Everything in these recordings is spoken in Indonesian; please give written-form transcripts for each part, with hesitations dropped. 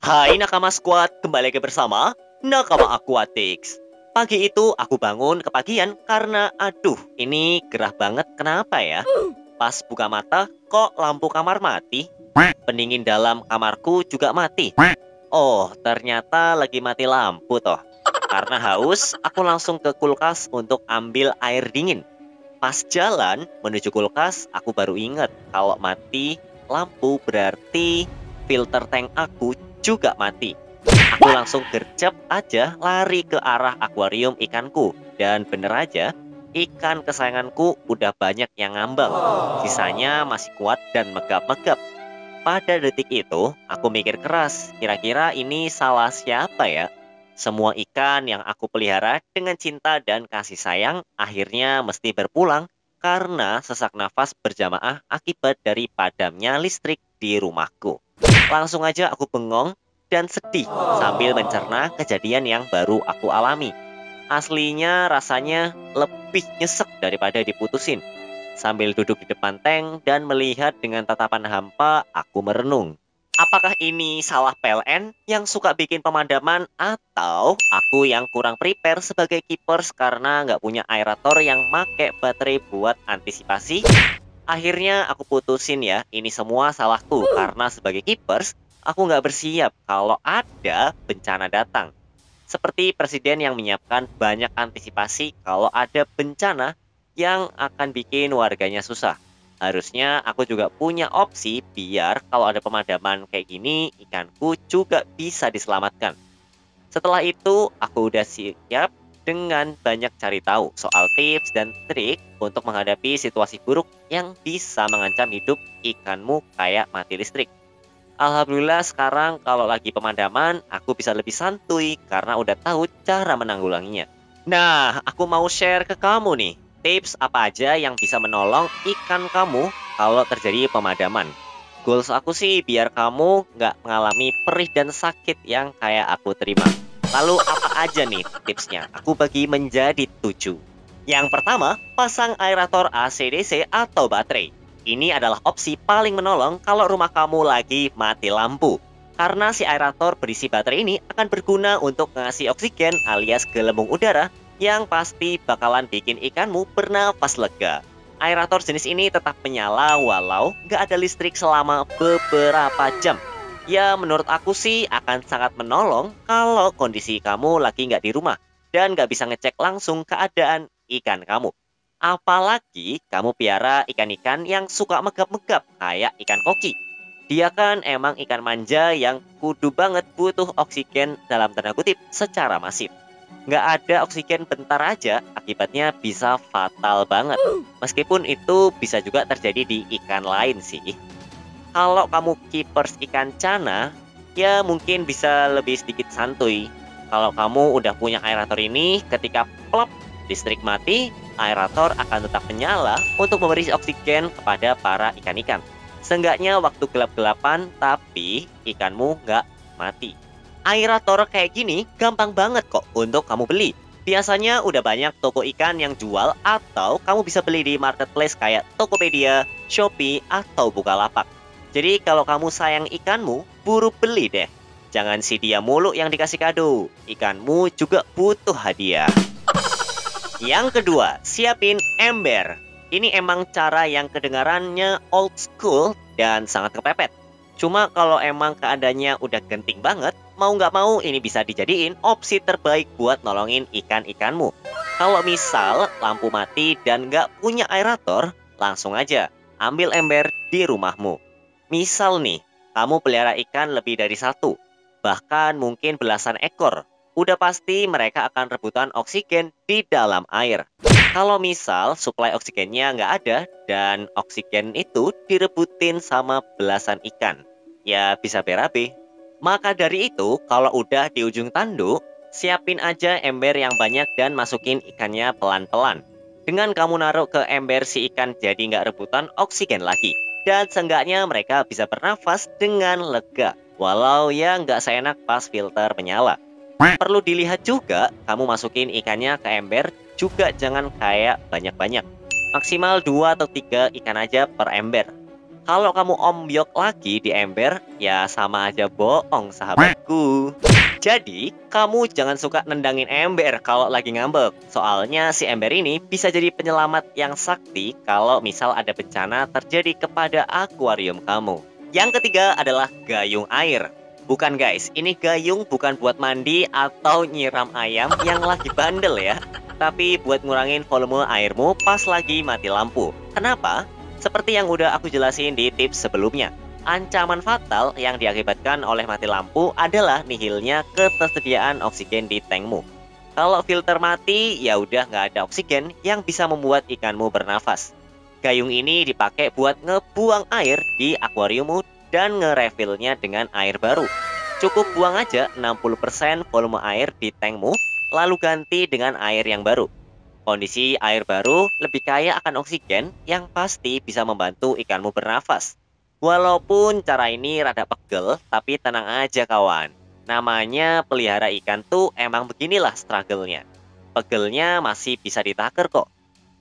Hai Nakama Squad, kembali lagi bersama Nakama Aquatics. Pagi itu aku bangun kepagian karena ini gerah banget, kenapa ya? Pas buka mata, kok lampu kamar mati? Pendingin dalam kamarku juga mati. Oh, ternyata lagi mati lampu toh. Karena haus, aku langsung ke kulkas untuk ambil air dingin. Pas jalan menuju kulkas, aku baru ingat kalau mati lampu berarti filter tank aku juga mati. Aku langsung gercep aja lari ke arah akuarium ikanku. Dan bener aja, ikan kesayanganku udah banyak yang ngambang. Sisanya masih kuat dan megap-megap. Pada detik itu, aku mikir keras, kira-kira ini salah siapa ya? Semua ikan yang aku pelihara dengan cinta dan kasih sayang akhirnya mesti berpulang karena sesak nafas berjamaah akibat dari padamnya listrik di rumahku. Langsung aja aku bengong dan sedih sambil mencerna kejadian yang baru aku alami. Aslinya rasanya lebih nyesek daripada diputusin. Sambil duduk di depan tank dan melihat dengan tatapan hampa, aku merenung. Apakah ini salah PLN yang suka bikin pemadaman atau aku yang kurang prepare sebagai keepers karena nggak punya aerator yang make baterai buat antisipasi? Akhirnya aku putusin ya, ini semua salahku karena sebagai keepers, aku nggak bersiap kalau ada bencana datang. Seperti presiden yang menyiapkan banyak antisipasi kalau ada bencana yang akan bikin warganya susah. Harusnya aku juga punya opsi biar kalau ada pemadaman kayak gini, ikanku juga bisa diselamatkan. Setelah itu, aku udah siap dengan banyak cari tahu soal tips dan trik untuk menghadapi situasi buruk yang bisa mengancam hidup ikanmu kayak mati listrik. Alhamdulillah sekarang kalau lagi pemadaman, aku bisa lebih santuy karena udah tahu cara menanggulanginya. Nah, aku mau share ke kamu nih, tips apa aja yang bisa menolong ikan kamu kalau terjadi pemadaman. Goals aku sih biar kamu nggak mengalami perih dan sakit yang kayak aku terima. Lalu apa aja nih tipsnya? Aku bagi menjadi 7. Yang pertama, pasang aerator AC/DC atau baterai. Ini adalah opsi paling menolong kalau rumah kamu lagi mati lampu. Karena si aerator berisi baterai ini akan berguna untuk ngasih oksigen alias gelembung udara yang pasti bakalan bikin ikanmu bernafas lega. Aerator jenis ini tetap menyala walau nggak ada listrik selama beberapa jam. Ya menurut aku sih akan sangat menolong kalau kondisi kamu lagi nggak di rumah dan nggak bisa ngecek langsung keadaan ikan kamu. Apalagi kamu piara ikan-ikan yang suka megap-megap kayak ikan koki. Dia kan emang ikan manja yang kudu banget butuh oksigen dalam tanda kutip secara masif. Nggak ada oksigen bentar aja, akibatnya bisa fatal banget. Meskipun itu bisa juga terjadi di ikan lain sih. Kalau kamu keepers ikan cana, ya mungkin bisa lebih sedikit santuy. Kalau kamu udah punya aerator ini, ketika plop listrik mati, aerator akan tetap menyala untuk memberi oksigen kepada para ikan-ikan. Seenggaknya waktu gelap-gelapan, tapi ikanmu nggak mati. Aerator kayak gini gampang banget kok untuk kamu beli. Biasanya udah banyak toko ikan yang jual atau kamu bisa beli di marketplace kayak Tokopedia, Shopee, atau Bukalapak. Jadi kalau kamu sayang ikanmu, buru beli deh. Jangan si dia mulu yang dikasih kado. Ikanmu juga butuh hadiah. Yang kedua, siapin ember. Ini emang cara yang kedengarannya old school dan sangat kepepet. Cuma kalau emang keadaannya udah genting banget, mau nggak mau ini bisa dijadiin opsi terbaik buat nolongin ikan-ikanmu. Kalau misal lampu mati dan nggak punya aerator, langsung aja ambil ember di rumahmu. Misal nih, kamu pelihara ikan lebih dari satu, bahkan mungkin belasan ekor. Udah pasti mereka akan rebutan oksigen di dalam air. Kalau misal suplai oksigennya nggak ada dan oksigen itu direbutin sama belasan ikan, ya bisa berabe. Maka dari itu, kalau udah di ujung tanduk, siapin aja ember yang banyak dan masukin ikannya pelan-pelan. Dengan kamu naruh ke ember si ikan jadi nggak rebutan oksigen lagi. Dan seenggaknya mereka bisa bernafas dengan lega. Walau ya nggak seenak pas filter menyala. Perlu dilihat juga, kamu masukin ikannya ke ember juga jangan kayak banyak-banyak. Maksimal 2 atau 3 ikan aja per ember. Kalau kamu ombyok lagi di ember, ya sama aja bohong sahabatku. Jadi, kamu jangan suka nendangin ember kalau lagi ngambek. Soalnya si ember ini bisa jadi penyelamat yang sakti kalau misal ada bencana terjadi kepada akuarium kamu. Yang ketiga adalah gayung air. Bukan guys, ini gayung bukan buat mandi atau nyiram ayam yang lagi bandel ya. Tapi buat ngurangin volume airmu pas lagi mati lampu. Kenapa? Seperti yang udah aku jelasin di tips sebelumnya, ancaman fatal yang diakibatkan oleh mati lampu adalah nihilnya ketersediaan oksigen di tankmu. Kalau filter mati, ya udah nggak ada oksigen yang bisa membuat ikanmu bernafas. Gayung ini dipakai buat ngebuang air di akuariummu dan ngerefillnya dengan air baru. Cukup buang aja 60% volume air di tankmu, lalu ganti dengan air yang baru. Kondisi air baru lebih kaya akan oksigen yang pasti bisa membantu ikanmu bernafas. Walaupun cara ini rada pegel, tapi tenang aja kawan. Namanya pelihara ikan tuh emang beginilah struggle-nya. Pegelnya masih bisa ditaker kok.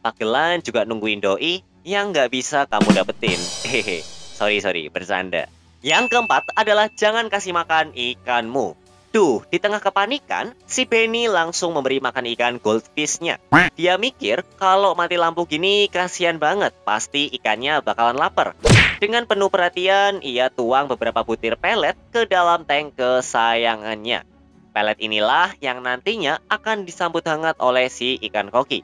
Pagelan juga nungguin doi yang nggak bisa kamu dapetin. Hehe, sorry, bercanda. Yang keempat adalah jangan kasih makan ikanmu. Duh, di tengah kepanikan, si Benny langsung memberi makan ikan goldfish-nya. Dia mikir kalau mati lampu gini kasihan banget, pasti ikannya bakalan lapar. Dengan penuh perhatian, ia tuang beberapa butir pelet ke dalam tank kesayangannya. Pelet inilah yang nantinya akan disambut hangat oleh si ikan koki.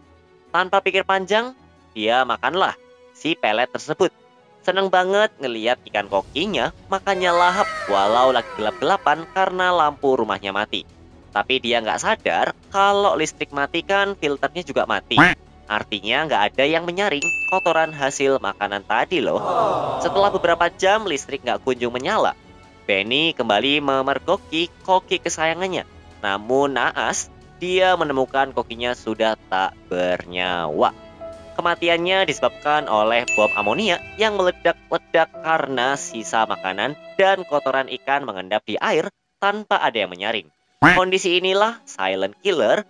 Tanpa pikir panjang, dia makanlah si pelet tersebut. Seneng banget ngeliat ikan kokinya makannya lahap walau lagi gelap-gelapan karena lampu rumahnya mati. Tapi dia nggak sadar kalau listrik mati kan filternya juga mati. Artinya nggak ada yang menyaring kotoran hasil makanan tadi loh. Setelah beberapa jam listrik nggak kunjung menyala, Benny kembali memergoki koki kesayangannya. Namun naas, dia menemukan kokinya sudah tak bernyawa. Kematiannya disebabkan oleh bom amonia yang meledak-ledak karena sisa makanan dan kotoran ikan mengendap di air tanpa ada yang menyaring. Kondisi inilah silent killer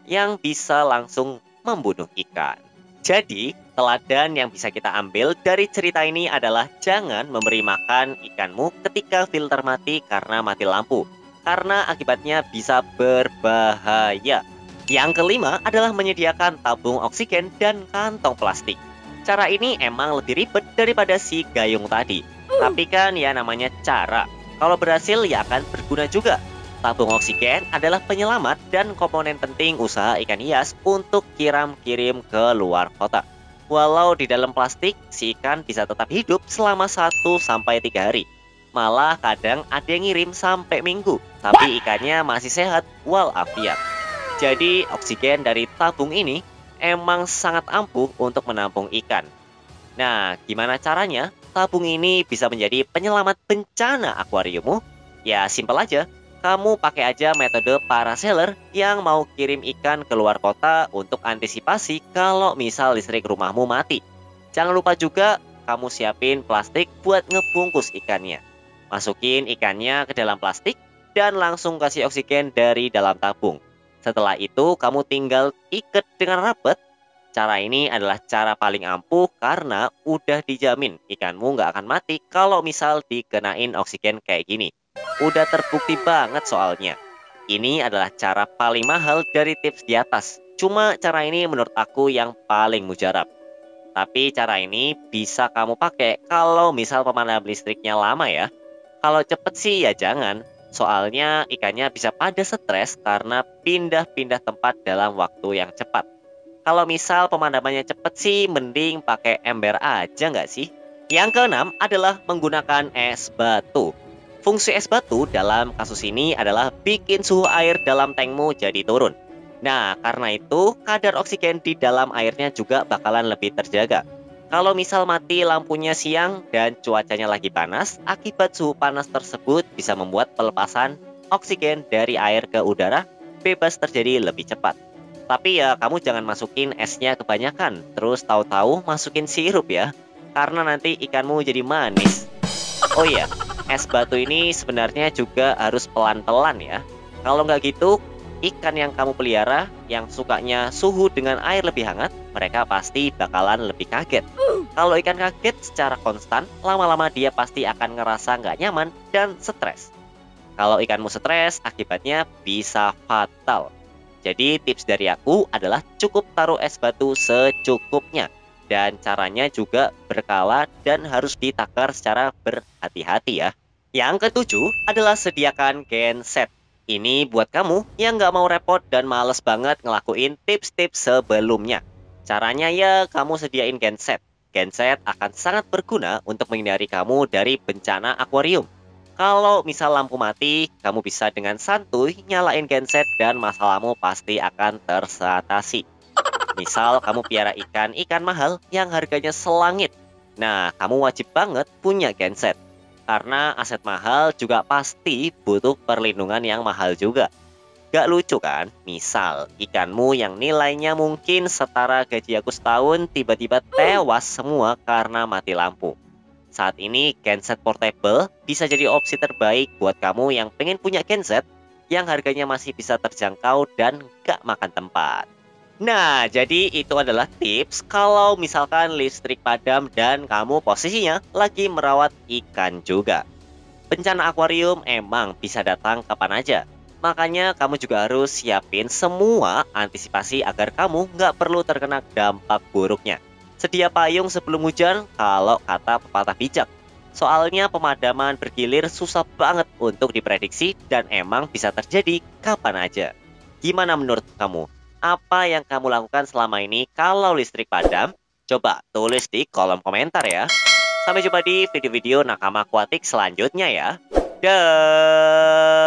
yang bisa langsung membunuh ikan. Jadi, teladan yang bisa kita ambil dari cerita ini adalah jangan memberi makan ikanmu ketika filter mati karena mati lampu. Karena akibatnya bisa berbahaya. Yang kelima adalah menyediakan tabung oksigen dan kantong plastik. Cara ini emang lebih ribet daripada si gayung tadi. Tapi kan ya namanya cara. Kalau berhasil ya akan berguna juga. Tabung oksigen adalah penyelamat dan komponen penting usaha ikan hias untuk kirim ke luar kota. Walau di dalam plastik, si ikan bisa tetap hidup selama 1-3 hari. Malah kadang ada yang ngirim sampai minggu, tapi ikannya masih sehat walafiat. Jadi oksigen dari tabung ini emang sangat ampuh untuk menampung ikan. Nah, gimana caranya tabung ini bisa menjadi penyelamat bencana akuariummu? Ya simpel aja, kamu pakai aja metode paraseller yang mau kirim ikan ke luar kota untuk antisipasi kalau misal listrik rumahmu mati. Jangan lupa juga kamu siapin plastik buat ngebungkus ikannya. Masukin ikannya ke dalam plastik dan langsung kasih oksigen dari dalam tabung. Setelah itu kamu tinggal ikat dengan rapat. Cara ini adalah cara paling ampuh karena udah dijamin ikanmu nggak akan mati kalau misal dikenain oksigen kayak gini. Udah terbukti banget soalnya. Ini adalah cara paling mahal dari tips di atas. Cuma cara ini menurut aku yang paling mujarab. Tapi cara ini bisa kamu pakai kalau misal pemadam listriknya lama ya. Kalau cepet sih ya jangan. Soalnya ikannya bisa pada stres karena pindah-pindah tempat dalam waktu yang cepat. Kalau misal pemadamannya cepet sih mending pakai ember aja nggak sih? Yang keenam adalah menggunakan es batu. Fungsi es batu dalam kasus ini adalah bikin suhu air dalam tankmu jadi turun. Nah, karena itu kadar oksigen di dalam airnya juga bakalan lebih terjaga. Kalau misal mati lampunya siang dan cuacanya lagi panas, akibat suhu panas tersebut bisa membuat pelepasan oksigen dari air ke udara bebas terjadi lebih cepat. Tapi ya kamu jangan masukin esnya kebanyakan, terus tahu-tahu masukin sirup ya, karena nanti ikanmu jadi manis. Oh iya, es batu ini sebenarnya juga harus pelan-pelan ya. Kalau nggak gitu, ikan yang kamu pelihara yang sukanya suhu dengan air lebih hangat, mereka pasti bakalan lebih kaget. Kalau ikan kaget secara konstan, lama-lama dia pasti akan ngerasa nggak nyaman dan stres. Kalau ikanmu stres, akibatnya bisa fatal. Jadi tips dari aku adalah cukup taruh es batu secukupnya. Dan caranya juga berkala dan harus ditakar secara berhati-hati ya. Yang ketujuh adalah sediakan genset. Ini buat kamu yang nggak mau repot dan males banget ngelakuin tips-tips sebelumnya. Caranya ya kamu sediain genset. Genset akan sangat berguna untuk menghindari kamu dari bencana akuarium. Kalau misal lampu mati, kamu bisa dengan santuy nyalain genset dan masalahmu pasti akan teratasi. Misal kamu piara ikan mahal yang harganya selangit. Nah, kamu wajib banget punya genset. Karena aset mahal juga pasti butuh perlindungan yang mahal juga. Gak lucu kan? Misal ikanmu yang nilainya mungkin setara gaji aku setahun tiba-tiba tewas semua karena mati lampu. Saat ini genset portable bisa jadi opsi terbaik buat kamu yang pengen punya genset yang harganya masih bisa terjangkau dan gak makan tempat. Nah, jadi itu adalah tips kalau misalkan listrik padam dan kamu posisinya lagi merawat ikan juga. Bencana akuarium emang bisa datang kapan aja. Makanya kamu juga harus siapin semua antisipasi agar kamu nggak perlu terkena dampak buruknya. Sedia payung sebelum hujan kalau kata pepatah bijak. Soalnya pemadaman bergilir susah banget untuk diprediksi dan emang bisa terjadi kapan aja. Gimana menurut kamu? Apa yang kamu lakukan selama ini kalau listrik padam? Coba tulis di kolom komentar ya. Sampai jumpa di video-video nakama akuatik selanjutnya ya. Dah.